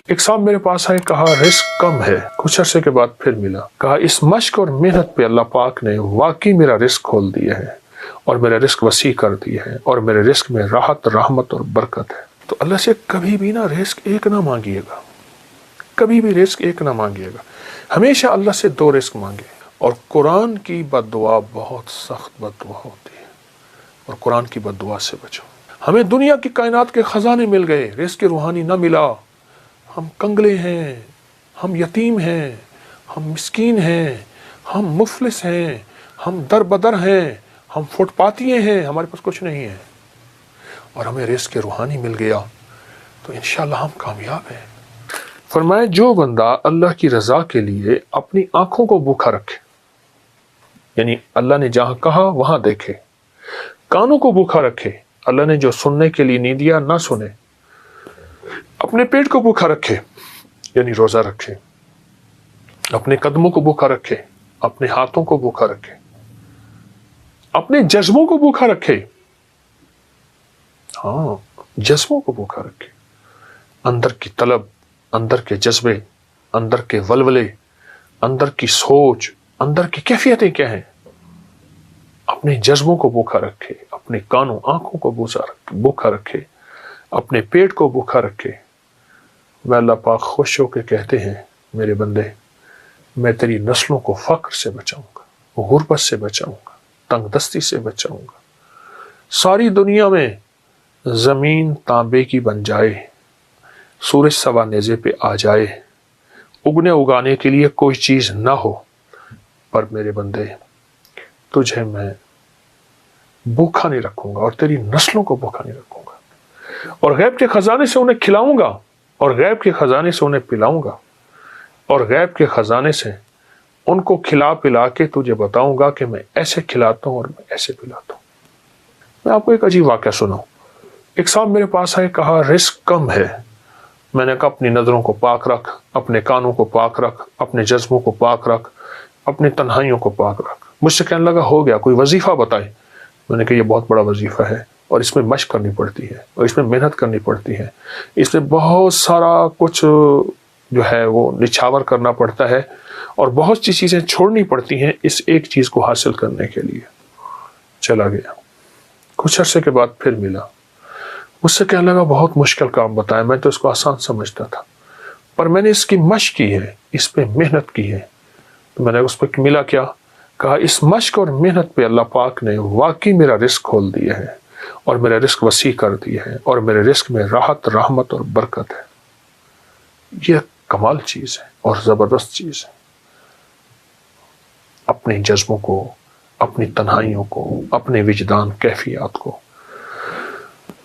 ایک صاحب میرے پاس آئے، کہا رزق کم ہے، کچھ عرصے کے بعد پھر ملا، کہا اس مشق اور محنت پہ اللہ پاک نے واقعی میرا رزق کھول دیا ہے اور میرا رزق وسیع کر دیا ہے اور میرے رزق میں راحت، رحمت اور برکت ہے۔ تو اللہ سے کبھی بھی نا رزق ایک نہ مانگیے گا، کبھی بھی رزق ایک نہ مانگیے گا، ہمیشہ اللہ سے 2 رزق مانگے۔ اور قرآن کی بد دعا بہت سخت بد دعا ہوتی ہے، اور قرآن کی بد دعا سے بچو۔ ہمیں دنیا کی کائنات کے خزانے مل گئے، رزق روحانی نہ ملا، ہم کنگلے ہیں، ہم یتیم ہیں، ہم مسکین ہیں، ہم مفلس ہیں، ہم در بدر ہیں، ہم فٹ پاتیے ہیں، ہمارے پاس کچھ نہیں ہے، اور ہمیں رزق روحانی مل گیا تو انشاءاللہ ہم کامیاب ہیں۔ فرمائے جو بندہ اللہ کی رضا کے لیے اپنی آنکھوں کو بھوکا رکھے، یعنی اللہ نے جہاں کہا وہاں دیکھے، کانوں کو بھوکا رکھے، اللہ نے جو سننے کے لیے نہیں دیا نہ سنے، اپنے پیٹ کو بھوکا رکھے یعنی روزہ رکھے، اپنے قدموں کو بھوکا رکھے، اپنے ہاتھوں کو بھوکا رکھے، اپنے جذبوں کو بھوکا رکھے، ہاں جذبوں کو بھوکا رکھے، اندر کی طلب، اندر کے جذبے، اندر کے ولولے، اندر کی سوچ، اندر کی کیفیتیں کیا ہیں، اپنے جذبوں کو بھوکا رکھے، اپنے کانوں آنکھوں کو بھوکا رکھے، اپنے پیٹ کو بھوکا رکھے۔ میں اللہ پاک خوش ہو کے کہتے ہیں میرے بندے، میں تیری نسلوں کو فقر سے بچاؤں گا، غربت سے بچاؤں گا، تنگ دستی سے بچاؤں گا۔ ساری دنیا میں زمین تانبے کی بن جائے، سورج سوا نیزے پہ آ جائے، اگنے اگانے کے لیے کوئی چیز نہ ہو، پر میرے بندے تجھے میں بھوکا نہیں رکھوں گا اور تیری نسلوں کو بھوکا نہیں رکھوں گا، اور غیب کے خزانے سے انہیں کھلاؤں گا، اور غیب کے خزانے سے انہیں پلاؤں گا، اور غیب کے خزانے سے ان کو کھلا پلا کے تجھے بتاؤں گا کہ میں ایسے کھلاتا ہوں اور میں ایسے پلاتا ہوں۔ میں آپ کو ایک عجیب واقعہ سناؤں۔ ایک صاحب میرے پاس آئے، کہا رزق کم ہے، میں نے کہا اپنی نظروں کو پاک رکھ، اپنے کانوں کو پاک رکھ، اپنے جذبوں کو پاک رکھ، اپنی تنہائیوں کو پاک رکھ۔ مجھ سے کہنے لگا ہو گیا، کوئی وظیفہ بتائے۔ میں نے کہا یہ بہت بڑا وظیفہ ہے، اور اس میں مشق کرنی پڑتی ہے، اور اس میں محنت کرنی پڑتی ہے، اس میں بہت سارا کچھ جو ہے وہ نچھاور کرنا پڑتا ہے، اور بہت سی چیزیں چھوڑنی پڑتی ہیں اس ایک چیز کو حاصل کرنے کے لیے۔ چلا گیا، کچھ عرصے کے بعد پھر ملا، مجھ سے کہنے لگا بہت مشکل کام بتایا، میں تو اس کو آسان سمجھتا تھا، پر میں نے اس کی مشق کی ہے، اس پہ محنت کی ہے۔ تو میں نے اس پہ ملا کیا؟ کہا اس مشق اور محنت پہ اللہ پاک نے واقعی میرا رزق کھول دیا ہے اور میرا رزق وسیع کر دیا ہے اور میرے رزق میں راحت، رحمت اور برکت ہے۔ یہ کمال چیز ہے اور زبردست چیز ہے۔ اپنے جذبوں کو، اپنی تنہائیوں کو، اپنے وجدان کیفیات کو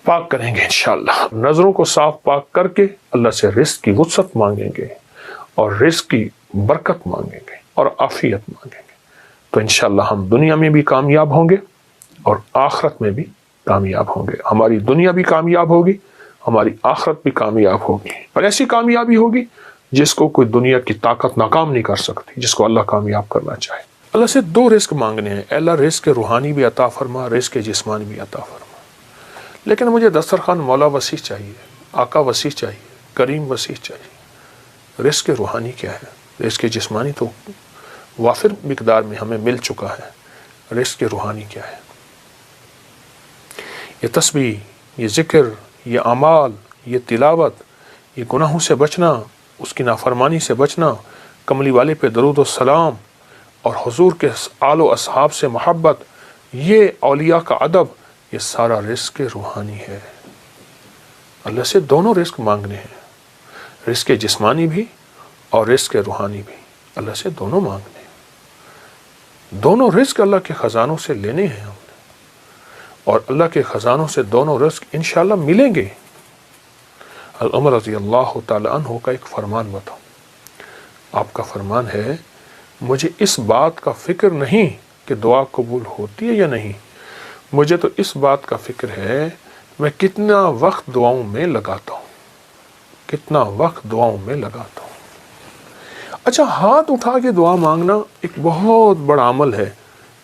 پاک کریں گے انشاءاللہ، نظروں کو صاف پاک کر کے اللہ سے رزق کی وسعت مانگیں گے اور رزق کی برکت مانگیں گے اور عافیت مانگیں گے، تو انشاءاللہ ہم دنیا میں بھی کامیاب ہوں گے اور آخرت میں بھی کامیاب ہوں گے۔ ہماری دنیا بھی کامیاب ہوگی، ہماری آخرت بھی کامیاب ہوگی، اور ایسی کامیابی ہوگی جس کو کوئی دنیا کی طاقت ناکام نہیں کر سکتی، جس کو اللہ کامیاب کرنا چاہے۔ اللہ سے 2 رزق مانگنے ہیں، اے اللہ رزق روحانی بھی عطا فرما، رزق جسمانی بھی عطا فرما۔ لیکن مجھے دسترخوان مولا وسیع چاہیے، آقا وسیع چاہیے، کریم وسیع چاہیے۔ رزق روحانی کیا ہے؟ رزق جسمانی تو وافر مقدار میں ہمیں مل چکا ہے، رزق روحانی کیا ہے؟ یہ تسبیح، یہ ذکر، یہ اعمال، یہ تلاوت، یہ گناہوں سے بچنا، اس کی نافرمانی سے بچنا، کملی والے پہ درود و سلام، اور حضور کے آل و اصحاب سے محبت، یہ اولیاء کا ادب، یہ سارا رزق روحانی ہے۔ اللہ سے دونوں رزق مانگنے ہیں، رزق جسمانی بھی اور رزق روحانی بھی، اللہ سے دونوں مانگنے ہیں۔ دونوں رزق اللہ کے خزانوں سے لینے ہیں ہم نے، اور اللہ کے خزانوں سے دونوں رزق انشاءاللہ ملیں گے۔ عمر رضی اللہ تعالی عنہ کا ایک فرمان بتاؤں۔ آپ کا فرمان ہے، مجھے اس بات کا فکر نہیں کہ دعا قبول ہوتی ہے یا نہیں، مجھے تو اس بات کا فکر ہے میں کتنا وقت دعاؤں میں لگاتا ہوں، کتنا وقت دعاؤں میں لگاتا ہوں۔ اچھا، ہاتھ اٹھا کے دعا مانگنا ایک بہت بڑا عمل ہے۔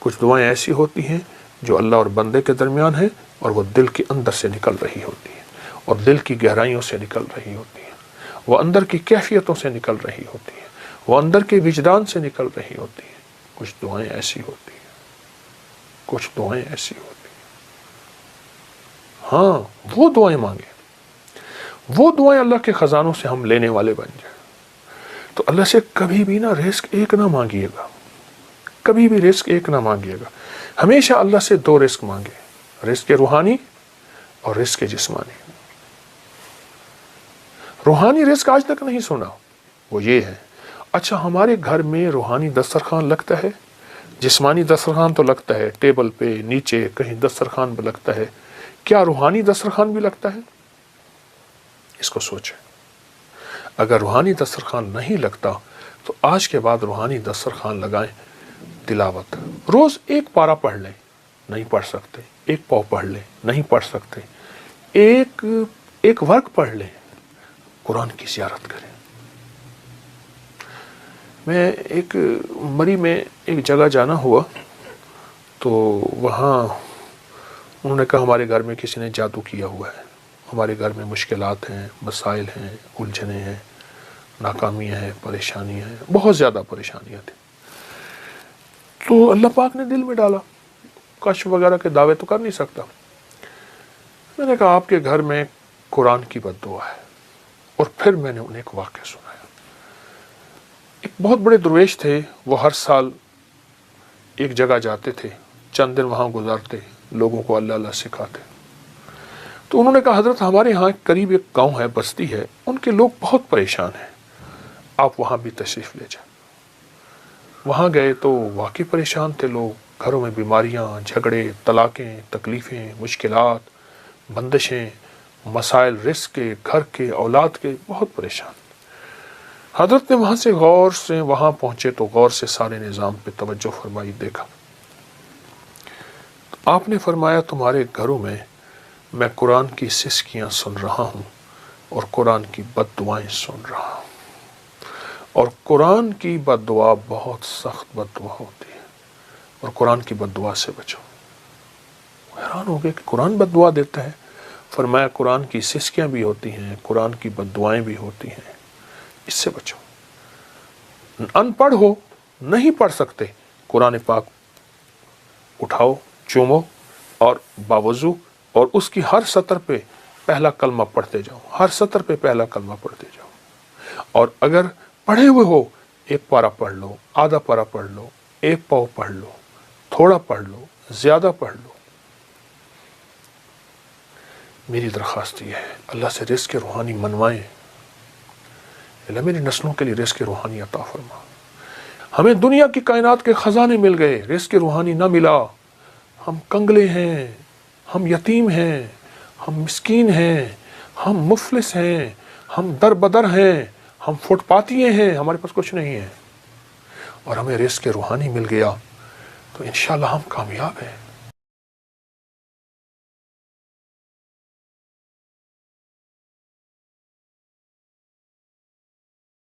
کچھ دعائیں ایسی ہوتی ہیں جو اللہ اور بندے کے درمیان ہیں، اور وہ دل کے اندر سے نکل رہی ہوتی ہیں اور دل کی گہرائیوں سے نکل رہی ہوتی ہیں، وہ اندر کی کیفیتوں سے نکل رہی ہوتی ہے، وہ اندر کے وجدان سے نکل رہی ہوتی ہے۔ کچھ دعائیں ایسی ہوتی ہیں، کچھ دعائیں ایسی ہوتی ہیں، ہاں وہ دعائیں مانگیں، وہ دعائیں اللہ کے خزانوں سے ہم لینے والے بن جائیں۔ تو اللہ سے کبھی بھی نا رزق ایک نہ مانگیے گا، کبھی بھی رزق ایک نہ مانگیے گا، ہمیشہ اللہ سے دو رزق مانگے، رزق روحانی اور رزق جسمانی۔ روحانی رزق آج تک نہیں سنا، وہ یہ ہے اچھا ہمارے گھر میں روحانی دسترخوان لگتا ہے، جسمانی دسترخوان تو لگتا ہے، ٹیبل پہ نیچے کہیں دسترخوان پہ لگتا ہے، کیا روحانی دسترخوان بھی لگتا ہے؟ اس کو سوچیں۔ اگر روحانی دسترخوان نہیں لگتا تو آج کے بعد روحانی دسترخوان لگائیں۔ تلاوت روز ایک پارہ پڑھ لیں، نہیں پڑھ سکتے ایک پاؤ پڑھ لیں، نہیں پڑھ سکتے ایک ورق پڑھ لیں، قرآن کی زیارت کریں۔ میں ایک مری میں ایک جگہ جانا ہوا تو وہاں انہوں نے کہا ہمارے گھر میں کسی نے جادو کیا ہوا ہے، ہمارے گھر میں مشکلات ہیں، مسائل ہیں، الجھنیں ہیں، ناکامیاں ہیں، پریشانیاں ہیں، بہت زیادہ پریشانیاں تھیں۔ تو اللہ پاک نے دل میں ڈالا، کشف وغیرہ کے دعوے تو کر نہیں سکتا۔ میں نے کہا آپ کے گھر میں قرآن کی بد دعا ہے، اور پھر میں نے انہیں ایک واقعہ سنایا۔ ایک بہت بڑے درویش تھے، وہ ہر سال ایک جگہ جاتے تھے، چند دن وہاں گزارتے، لوگوں کو اللہ اللہ سکھاتے۔ تو انہوں نے کہا حضرت ہمارے یہاں قریب ایک گاؤں ہے، بستی ہے، ان کے لوگ بہت پریشان ہیں، آپ وہاں بھی تشریف لے جائیں۔ وہاں گئے تو واقعی پریشان تھے لوگ، گھروں میں بیماریاں، جھگڑے، طلاقیں، تکلیفیں، مشکلات، بندشیں، مسائل رزق کے، گھر کے، اولاد کے، بہت پریشان۔ حضرت نے وہاں سے غور سے وہاں پہنچے تو غور سے سارے نظام پہ توجہ فرمائی، دیکھا۔ آپ نے فرمایا تمہارے گھروں میں قرآن کی سسکیاں سن رہا ہوں اور قرآن کی بد دعائیں سن رہا ہوں، اور قرآن کی بد دعا بہت سخت بد دعا ہوتی ہے، اور قرآن کی بد دعا سے بچو۔ حیران ہو گئے کہ قرآن بد دعا دیتا ہے؟ فرمایا قرآن کی سسکیاں بھی ہوتی ہیں، قرآن کی بد دعائیں بھی ہوتی ہیں، اس سے بچو۔ ان پڑھ ہو، نہیں پڑھ سکتے، قرآن پاک اٹھاؤ، چومو، اور باوضو اور اس کی ہر سطر پہ پہلا کلمہ پڑھتے جاؤ، ہر سطر پہ پہلا کلمہ پڑھتے جاؤ۔ اور اگر پڑھے ہوئے ہو، ایک پارہ پڑھ لو، آدھا پارہ پڑھ لو، ایک پاؤ پڑھ لو، تھوڑا پڑھ لو، زیادہ پڑھ لو۔ میری درخواست یہ ہے اللہ سے رزق روحانی منوائیں، اللہ میری نسلوں کے لیے رزق روحانی عطا فرما۔ ہمیں دنیا کی کائنات کے خزانے مل گئے، رزق روحانی نہ ملا، ہم کنگلے ہیں، ہم یتیم ہیں، ہم مسکین ہیں، ہم مفلس ہیں، ہم در بدر ہیں، ہم فٹ پاتیے ہیں، ہمارے پاس کچھ نہیں ہے، اور ہمیں رزق روحانی مل گیا تو انشاءاللہ ہم کامیاب ہیں۔